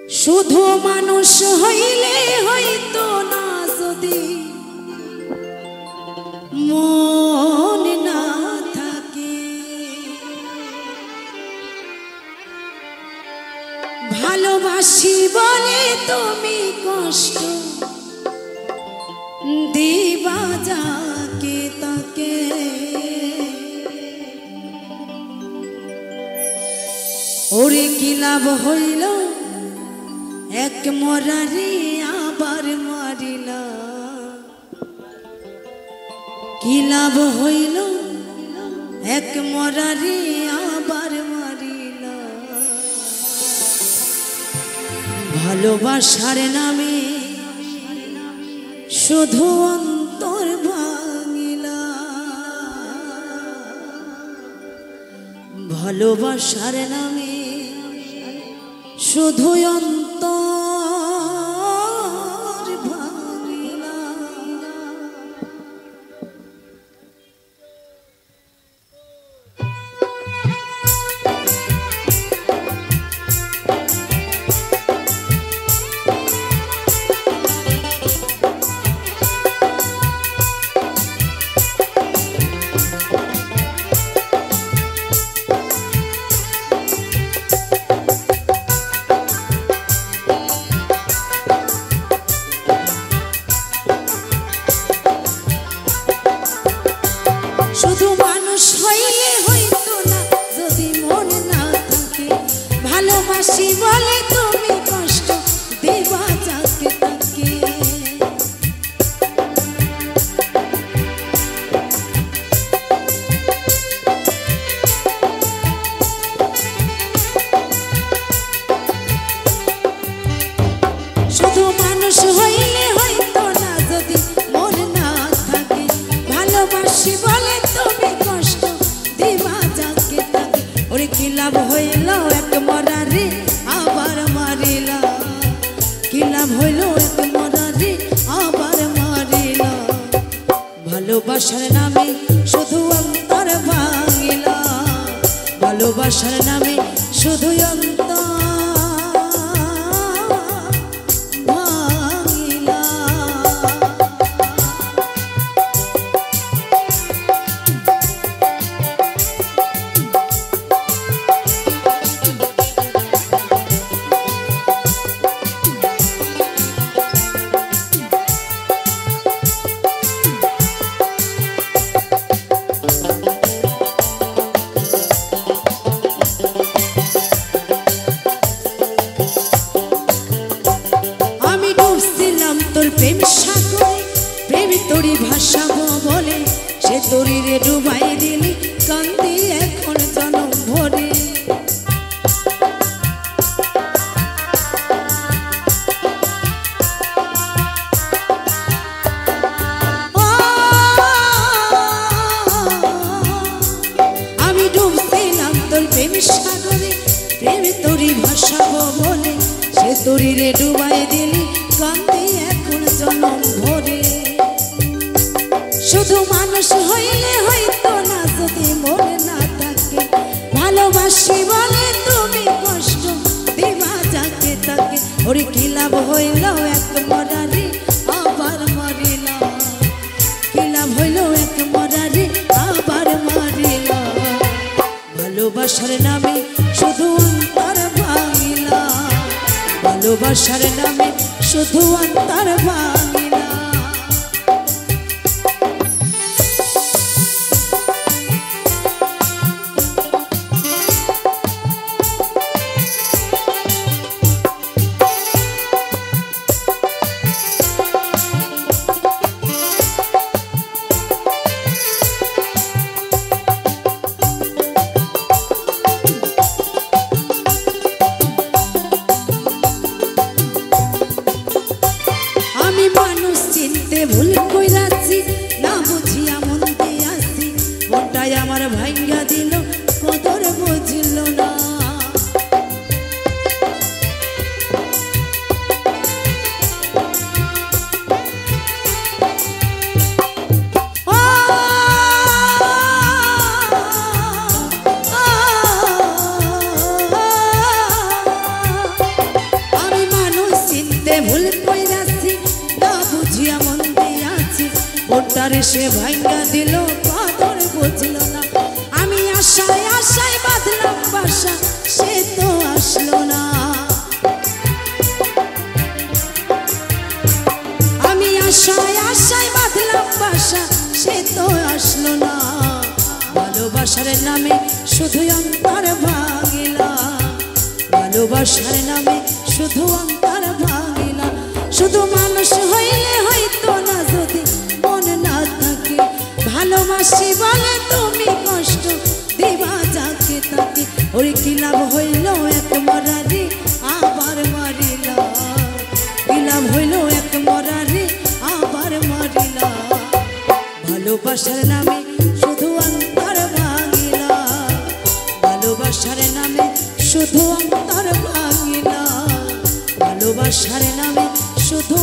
শুধু মানুষ হইলে হইতো না যদি মন না থাকে, ভালোবাসি বলে তুমি কষ্ট দিবা যাকে তাকে। ওরে কি লাভ হইল এক মরারে আবার মারিলা, কি লাভ হইল এক মরারে আবার মারিলা। ভালোবাসার নামে শুধু অন্তর ভাঙিলা, ভালোবাসার নামে শুধু অন্তর ভাঙিলা। শুধু মানুষ হইলে হইতো না যদি মন না থাকে, ভালোবাসি বলে তুমি কষ্ট দিবা যাকে তাকে। শুধু মানুষ হইলে হইতো না যদি মন না থাকে, ভালোবাসি বলে তুমি কষ্ট দিবা যাকে তাকে। ওরে কি লাভ হইল এক মরারে আবার মারিলা, কি লাভ হইল এক মরারে আবার মারিলা। ভালোবাসার নামে শুধু অন্তর ভাঙিলা, ভালোবাসার নামে শুধু অন্তর ভাঙিলা। আমি ডুবছিলাম তোর প্রেম সাগরে, প্রেম তোরই ভাসাবো বলে সে তরিরে ডুবাই দিলি, কান্দি এখন জনম ভরে। আমি ডুবছিলাম তোর প্রেম সাগরে, প্রেম তোরই ভাসাবো বলে সে তরিরে ডুবাই দিলি, কান্দি এখন জনম ভরে। শুধু মানুষ হইলে হইতো না যদি মন না থাকে, ভালোবাসি বলে তুমি কষ্ট দিবা যাকে তাকে। ওরে কি লাভ হইল এক মরারে আবার মারিলা, কি লাভ হইল এক মরারে আবার মারিলা। ভালোবাসার নামে শুধু অন্তর ভাঙিলা, ভালোবাসার নামে শুধু অন্তর ভাঙিলা। আমি মানুষ চিনতে ভুল কইরাছি, না বুঝিয়া মন দিয়াছি, মনটাই আমার ভাঙ্গা দিল কদর বুঝল না। আমি ভুল কইরাছি না বুঝিয়া মন দিয়াছি ওটারে সে ভাঙ্গা দিল কদর বুঝল না আমি আশায় আশায় বাঁধলাম বাসা সে তো আসলো না আমি আশায় আশায় বাঁধলাম বাসা সে তো আসলো না ভালোবাসার নামে শুধু অন্তর ভাঙিলা ভালোবাসার নামে শুধু অন্তর ভাঙিলা শুধু মানুষ হইলে হইতো না যদি মন না থাকে ভালোবাসি বলে তুমি কষ্ট দিবা যাকে তাকে ওরে কি লাভ হইল এক মরারে আবার মারিলা কি লাভ হইল এক মরারে আবার মারিলা ভালোবাসার নামে শুধু অন্তর ভাঙিলা ভালোবাসার নামে শুধু অন্তর ভাঙিলা ভালোবাসার নামে শুধু